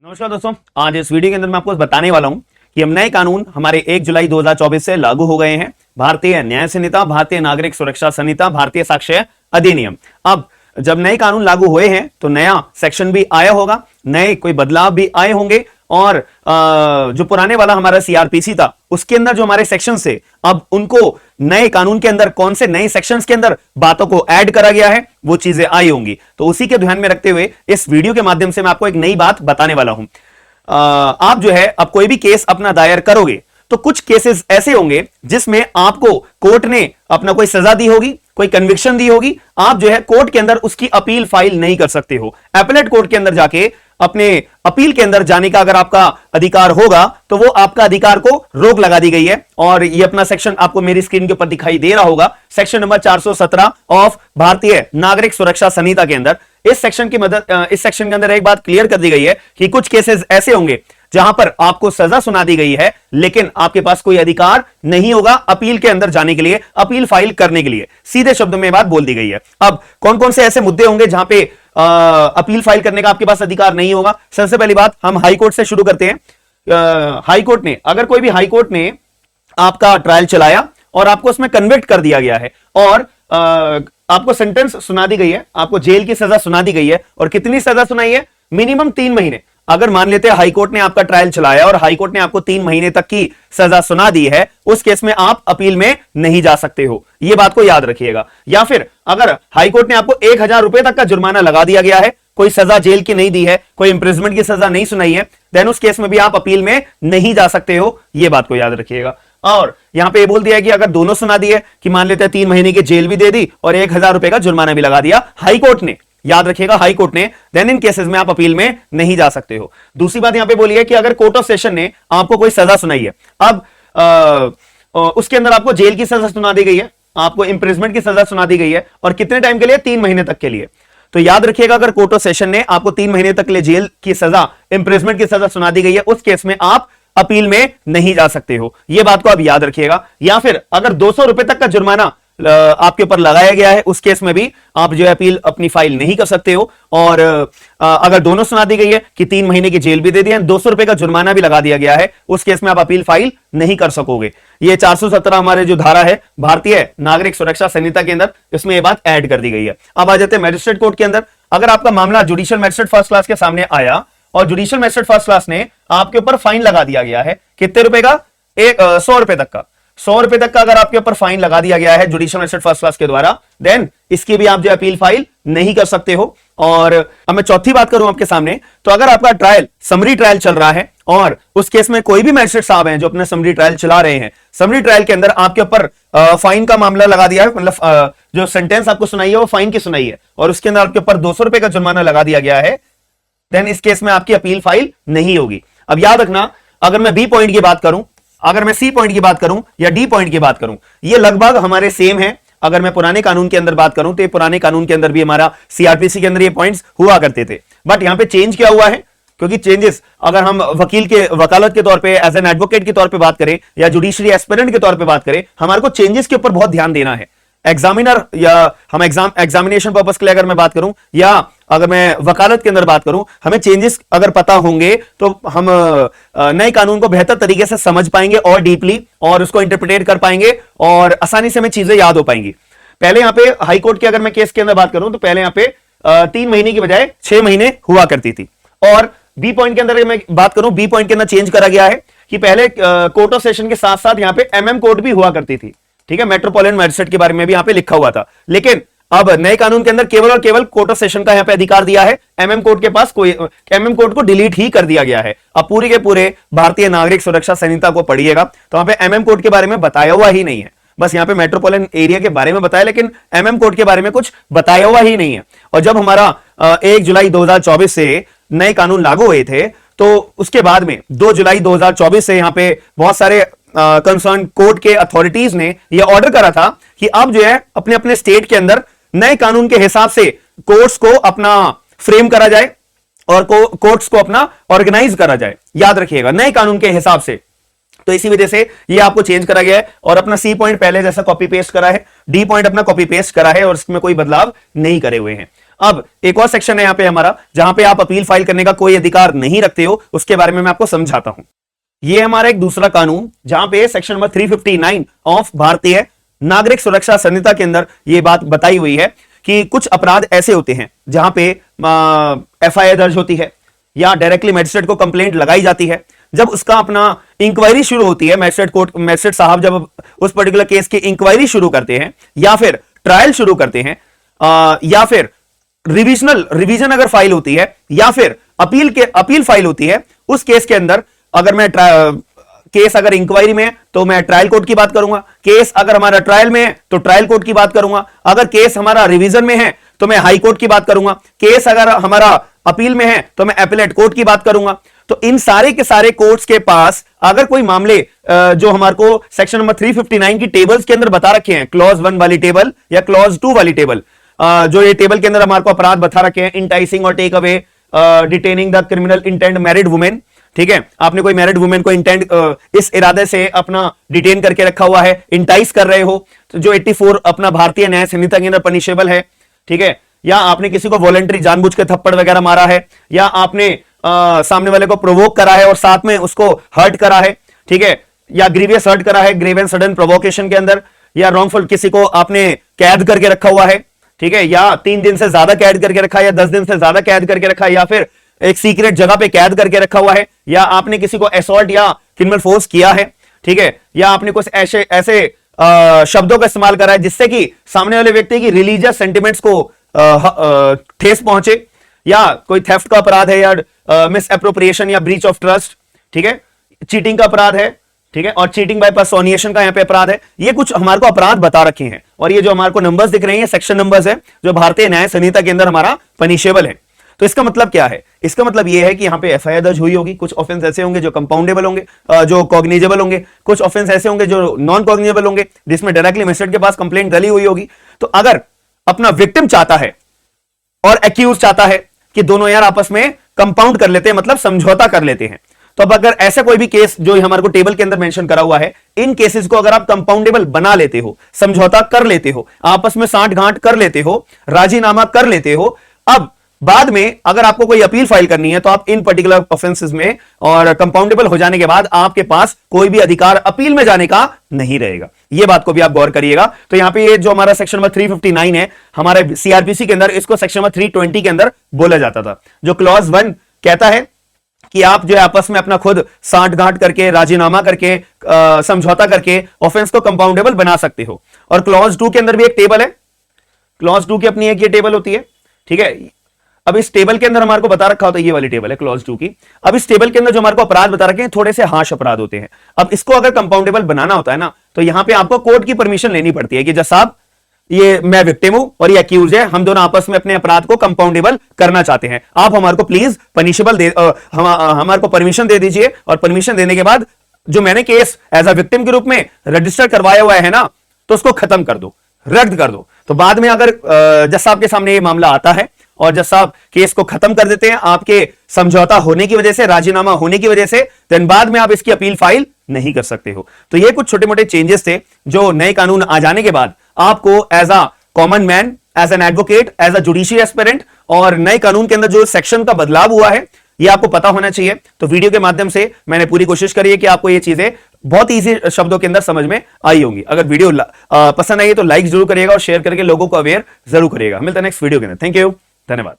नमस्कार दोस्तों, आज इस वीडियो के अंदर मैं आपको बताने वाला हूं कि हम नए कानून हमारे 1 जुलाई 2024 से लागू हो गए हैं। भारतीय न्याय संहिता, भारतीय नागरिक सुरक्षा संहिता, भारतीय साक्ष्य अधिनियम। अब जब नए कानून लागू हुए हैं तो नया सेक्शन भी आया होगा, नए कोई बदलाव भी आए होंगे और जो पुराने वाला हमारा सीआरपीसी था उसके अंदर जो हमारे सेक्शंस थे, अब उनको नए कानून के अंदर कौन से नए सेक्शंस के अंदर बातों को ऐड करा गया है, वो चीजें आई होंगी। तो उसी के ध्यान में रखते हुए इस वीडियो के माध्यम से मैं आपको एक नई बात बताने वाला हूं। आप जो है अब कोई भी केस अपना दायर करोगे तो कुछ केसेस ऐसे होंगे जिसमें आपको कोर्ट ने अपना कोई सजा दी होगी, कोई कन्विक्शन दी होगी, आप जो है कोर्ट के अंदर उसकी अपील फाइल नहीं कर सकते हो। एपेलेट कोर्ट के अंदर जाके अपने अपील के अंदर जाने का अगर आपका अधिकार होगा तो वो आपका अधिकार को रोक लगा दी गई है। और ये अपना सेक्शन आपको मेरी स्क्रीन के ऊपर दिखाई दे रहा होगा, सेक्शन नंबर 417 ऑफ भारतीय नागरिक सुरक्षा संहिता के अंदर। इस सेक्शन के अंदर एक बात क्लियर कर दी गई है कि कुछ केसेस ऐसे होंगे जहां पर आपको सजा सुना दी गई है लेकिन आपके पास कोई अधिकार नहीं होगा अपील के अंदर जाने के लिए, अपील फाइल करने के लिए। सीधे शब्दों में बात बोल दी गई है। अब कौन कौन से ऐसे मुद्दे होंगे जहां पे अपील फाइल करने का आपके पास अधिकार नहीं होगा? सबसे पहली बात हम हाई कोर्ट से शुरू करते हैं। हाई कोर्ट ने, अगर कोई भी हाई कोर्ट ने आपका ट्रायल चलाया और आपको उसमें कन्विक्ट कर दिया गया है और आपको सेंटेंस सुना दी गई है, आपको जेल की सजा सुना दी गई है, और कितनी सजा सुनाई है? मिनिमम 3 महीने। अगर मान लेते हैं हाई कोर्ट ने आपका ट्रायल चलाया और हाई कोर्ट ने आपको 3 महीने तक की सजा सुना दी है, उस केस में आप अपील में नहीं जा सकते हो। यह बात को याद रखिएगा। या फिर अगर हाई कोर्ट ने आपको 1000 रुपए तक का जुर्माना लगा दिया गया है, कोई सजा जेल की नहीं दी है, कोई इंप्रिजमेंट की सजा नहीं सुनाई है, देन उस केस में भी आप अपील में नहीं जा सकते हो। यह बात को याद रखिएगा। और यहां पे बोल दिया है कि अगर दोनों सुना दिए कि मान लेते हैं 3 महीने की जेल भी दे दी और 1000 रुपए का जुर्माना भी लगा दिया हाई कोर्ट ने, याद रखिएगा हाई कोर्ट ने, देन इन केसेस में आप अपील में नहीं जा सकते हो। दूसरी बात यहां पे बोली है कि अगर कोर्ट ऑफ सेशन ने आपको कोई सजा सुनाई है, अब उसके अंदर आपको जेल की सजा सुना दी गई है, आपको इंप्रिजमेंट की सजा सुना दी गई है, और कितने टाइम के लिए? 3 महीने तक के लिए। तो याद रखिएगा अगर कोर्ट ऑफ सेशन ने आपको 3 महीने तक के लिए जेल की सजा, इंप्रिजमेंट की सजा सुना दी गई है, उस केस में आप अपील में नहीं जा सकते हो। यह बात को आप याद रखिएगा। या फिर अगर 200 रुपए तक का जुर्माना आपके ऊपर लगाया गया है, उस केस में भी आप जो है अपील अपनी फाइल नहीं कर सकते हो। और अगर दोनों सुना दी गई है कि 3 महीने की जेल भी दे दी है, 200 रुपए का जुर्माना भी लगा दिया गया है, उस केस में आप अपील फाइल नहीं कर सकोगे। ये 417 हमारे जो धारा है भारतीय नागरिक सुरक्षा संहिता के अंदर, इसमें यह बात ऐड कर दी गई है। अब आ जाते हैं मैजिस्ट्रेट कोर्ट के अंदर। अगर आपका मामला जुडिशियल मैजिस्ट्रेट फर्स्ट क्लास के सामने आया और जुडिशियल मैजिस्ट्रेट फर्स्ट क्लास ने आपके ऊपर फाइन लगा दिया गया है, कितने रुपए का? 100 रुपए तक का। 100 रुपए तक का अगर आपके ऊपर फाइन लगा दिया गया है जुडिशियल मैजिस्ट्रेट फर्स्ट क्लास के द्वारा, देन इसकी भी आप जो अपील फाइल नहीं कर सकते हो। और अब मैं चौथी बात करूं आपके सामने, तो अगर आपका ट्रायल समरी ट्रायल चल रहा है और उस केस में कोई भी मैजिस्ट्रेट साहब हैं जो अपने समरी ट्रायल चला रहे हैं, समरी ट्रायल के अंदर आपके ऊपर फाइन का मामला लगा दिया है, मतलब जो सेंटेंस आपको सुनाई है वो फाइन की सुनाई है, और उसके अंदर आपके ऊपर 200 रुपए का जुर्माना लगा दिया गया है, देन इस केस में आपकी अपील फाइल नहीं होगी। अब याद रखना, अगर मैं बी पॉइंट की बात करूं, अगर मैं सी पॉइंट की बात करूं या डी पॉइंट की बात करूं, ये लगभग हमारे सेम है। अगर मैं पुराने कानून के अंदर बात करूं तो ये पुराने कानून के अंदर भी हमारा सीआरपीसी के अंदर ये पॉइंट्स हुआ करते थे, बट यहां पे चेंज क्या हुआ है? क्योंकि चेंजेस अगर हम वकील के वकालत के तौर पे, एज एन एडवोकेट के तौर पे बात करें या जुडिशरी एस्पिरेंट के तौर पे बात करें, हमारे को चेंजेस के ऊपर बहुत ध्यान देना है। एग्जामिनर या हम एग्जामिनेशन पर्पस के लिए अगर मैं बात करूं या अगर मैं वकालत के अंदर बात करूं, हमें चेंजेस अगर पता होंगे तो हम नए कानून को बेहतर तरीके से समझ पाएंगे और डीपली, और उसको इंटरप्रिटेट कर पाएंगे और आसानी से हमें चीजें याद हो पाएंगी। पहले यहां पे हाई कोर्ट की अगर मैं केस के अंदर बात करूं तो पहले यहां पे 3 महीने की बजाय 6 महीने हुआ करती थी। और बी पॉइंट के अंदर मैं बात करूं, बी पॉइंट के अंदर चेंज करा गया है कि पहले कोर्ट ऑफ सेशन के साथ साथ यहां पे एमएम कोर्ट भी हुआ करती थी। ठीक है, मेट्रोपॉलिटन मैजिस्ट्रेट के बारे में भी यहां पे लिखा हुआ था, लेकिन अब नए कानून के अंदर केवल और केवल कोर्ट ऑफ सेशन का यहां पे अधिकार दिया है। एमएम कोर्ट के पास कोई, एमएम कोर्ट को डिलीट ही कर दिया गया है। अब पूरे के पूरे भारतीय नागरिक सुरक्षा संहिता को पढ़िएगा तो वहां पे एमएम कोर्ट के बारे में बताया हुआ ही नहीं है, बस यहां पे मेट्रोपॉलिटन एरिया के बारे में बताया, लेकिन एमएम कोर्ट के बारे में कुछ बताया हुआ ही नहीं है। और जब हमारा 1 जुलाई 2024 से नए कानून लागू हुए थे तो उसके बाद में 2 जुलाई 2024 से यहां पे बहुत सारे कंसर्न कोर्ट के अथॉरिटीज ने यह ऑर्डर करा था कि अब जो है अपने अपने स्टेट के अंदर नए कानून के हिसाब से कोर्ट्स को अपना फ्रेम करा जाए और कोर्ट्स को अपना ऑर्गेनाइज करा जाए। याद रखिएगा, नए कानून के हिसाब से। तो इसी वजह से ये आपको चेंज करा गया है और अपना सी पॉइंट पहले जैसा कॉपी पेस्ट करा है, डी पॉइंट अपना कॉपी पेस्ट करा है और इसमें कोई बदलाव नहीं करे हुए हैं। अब एक और सेक्शन है यहाँ पे हमारा, जहां पे आप अपील फाइल करने का कोई अधिकार नहीं रखते हो, उसके बारे में मैं आपको समझाता हूं। ये हमारा एक दूसरा कानून, जहां पे सेक्शन नंबर 359 ऑफ भारतीय नागरिक सुरक्षा संहिता के अंदर ये बात बताई हुई है कि कुछ अपराध ऐसे होते हैं जहां पे एफआईआर दर्ज होती है या डायरेक्टली मैजिस्ट्रेट को कंप्लेंट लगाई जाती है। जब उसका अपना इंक्वायरी शुरू होती है, मैजिस्ट्रेट साहब जब उस पर्टिकुलर केस की इंक्वायरी शुरू करते हैं या फिर ट्रायल शुरू करते हैं, या फिर रिवीजन अगर फाइल होती है या फिर अपील फाइल होती है, उस केस के अंदर अगर मैं केस अगर इंक्वायरी में है तो मैं ट्रायल कोर्ट की बात करूंगा, केस अगर हमारा ट्रायल में है तो ट्रायल कोर्ट की बात करूंगा, अगर केस हमारा रिवीजन में है तो मैं हाई कोर्ट की बात करूंगा, केस अगर हमारा अपील में है तो मैं एपेलेट कोर्ट की बात करूंगा। तो इन सारे के सारे कोर्ट्स के पास अगर कोई मामले जो हमारे को सेक्शन नंबर 359 की टेबल्स के अंदर बता रखे हैं, क्लॉज 1 वाली टेबल या क्लॉज 2 वाली टेबल, जो ये टेबल के अंदर हमारे को अपराध बता रखे हैं, इंटाइसिंग और take away, detaining the criminal intent married women, ठीक है, आपने कोई मैरिड वुमेन को इंटेंट इस इरादे से अपना डिटेन करके रखा हुआ है, इंटाइस कर रहे हो, तो जो 84 अपना भारतीय न्याय संहिता के अंदर पनिशेबल है, ठीक है, या आपने किसी को वॉलंटरी जानबूझ के थप्पड़ वगैरह मारा है, या आपने सामने वाले को प्रोवोक करा है और साथ में उसको हर्ट करा है, ठीक है, या ग्रीवियस हर्ट करा है ग्रेव एंड सडन प्रोवोकेशन के अंदर, या रॉन्गफुल किसी को आपने कैद करके रखा हुआ है, ठीक है, या 3 दिन से ज्यादा कैद करके रखा है, या 10 दिन से ज्यादा कैद करके रखा है, या फिर एक सीक्रेट जगह पे कैद करके रखा हुआ है, या आपने किसी को असॉल्ट या क्रिमिनल फोर्स किया है, ठीक है, या आपने कुछ ऐसे शब्दों का इस्तेमाल करा है जिससे कि सामने वाले व्यक्ति की रिलीजियस सेंटिमेंट्स को ठेस पहुंचे, या कोई थेफ्ट का अपराध है, या मिस एप्रोप्रिएशन या ब्रीच ऑफ ट्रस्ट, ठीक है, चीटिंग का अपराध है, ठीक है, और चीटिंग बाय पर्सोनिएशन का यहां पे अपराध है। ये कुछ हमारे को अपराध बता रखे हैं, और ये जो हमारे को नंबर्स दिख रहे हैं, सेक्शन नंबर्स है जो भारतीय न्याय संहिता के अंदर हमारा पनिशेबल है। तो इसका मतलब क्या है? इसका मतलब यह है कि यहां पे एफआईआर दर्ज हुई होगी, कुछ ऑफेंस ऐसे होंगे जो कंपाउंडेबल होंगे, जो कॉग्निजेबल होंगे, कुछ ऑफेंस ऐसे होंगे जो नॉन कॉग्निजेबल होंगे, जिसमें डायरेक्टली मजिस्ट्रेट के पास कंप्लेंट डली हुई होगी। तो अगर अपना विक्टिम चाहता है और एक्यूज चाहता है कि दोनों यार आपस में कंपाउंड कर लेते हैं, मतलब समझौता कर लेते हैं, तो अब अगर ऐसा कोई भी केस जो हमारे को टेबल के अंदर मेंशन करा हुआ है, इन केसेस को अगर आप कंपाउंडेबल बना लेते हो, समझौता कर लेते हो, आपस में साठ गांठ कर लेते हो, राजीनामा कर लेते हो, अब बाद में अगर आपको कोई अपील फाइल करनी है तो आप इन पर्टिकुलर ऑफेंसेस में और कंपाउंडेबल हो जाने के बाद आपके पास कोई भी अधिकार अपील में जाने का नहीं रहेगा। यह बात को भी आप गौर करिएगा। तो यहां पे ये जो हमारा सेक्शन नंबर 359 है हमारे सीआरपीसी के अंदर, इसको सेक्शन नंबर 320 के अंदर बोला जाता था। जो क्लॉज 1 कहता है कि आप जो है आपस में अपना खुद साठ गांठ करके, राजीनामा करके, समझौता करके ऑफेंस को कंपाउंडेबल बना सकते हो। और क्लॉज 2 के अंदर भी एक टेबल है, क्लॉज 2 की अपनी एक ये टेबल होती है, ठीक है। अब इस टेबल के अंदर हमारे को बता रखा होता है, ये वाली टेबल है क्लॉज 2 की। अब इस टेबल के अंदर जो हमारे को अपराध बता रखे हैं थोड़े से हार्श अपराध होते हैं। अब इसको अगर कंपाउंडेबल बनाना होता है ना, तो यहां पे आपको कोर्ट की परमिशन लेनी पड़ती है कि जज साहब ये मैं विक्टिम हूं और ये अक्यूज है, हम दोनों आपस में अपने अपराध को कंपाउंडेबल करना चाहते हैं, आप हमारे को प्लीज पनिशेबल हमारे को परमिशन दे दीजिए। और परमिशन देने के बाद जो मैंने केस एज अ विक्टिम के रूप में रजिस्टर करवाया हुआ है ना, तो उसको खत्म कर दो, रद्द कर दो। तो बाद में अगर जज साहब के सामने ये मामला आता है और जज साहब केस को खत्म कर देते हैं आपके समझौता होने की वजह से, राजीनामा होने की वजह से, देन बाद में आप इसकी अपील फाइल नहीं कर सकते हो। तो ये कुछ छोटे मोटे चेंजेस थे जो नए कानून आ जाने के बाद आपको as a common man, as an advocate, as a judicial aspirant और नए कानून के अंदर जो सेक्शन का बदलाव हुआ है ये आपको पता होना चाहिए। तो वीडियो के माध्यम से मैंने पूरी कोशिश करी है कि आपको ये चीजें बहुत इजी शब्दों के अंदर समझ में आई होंगी। अगर वीडियो पसंद आई तो लाइक जरूर करिएगा और शेयर करके लोगों को अवेयर जरूर करिएगा। मिलता है नेक्स्ट वीडियो के अंदर। थैंक यू, धन्यवाद।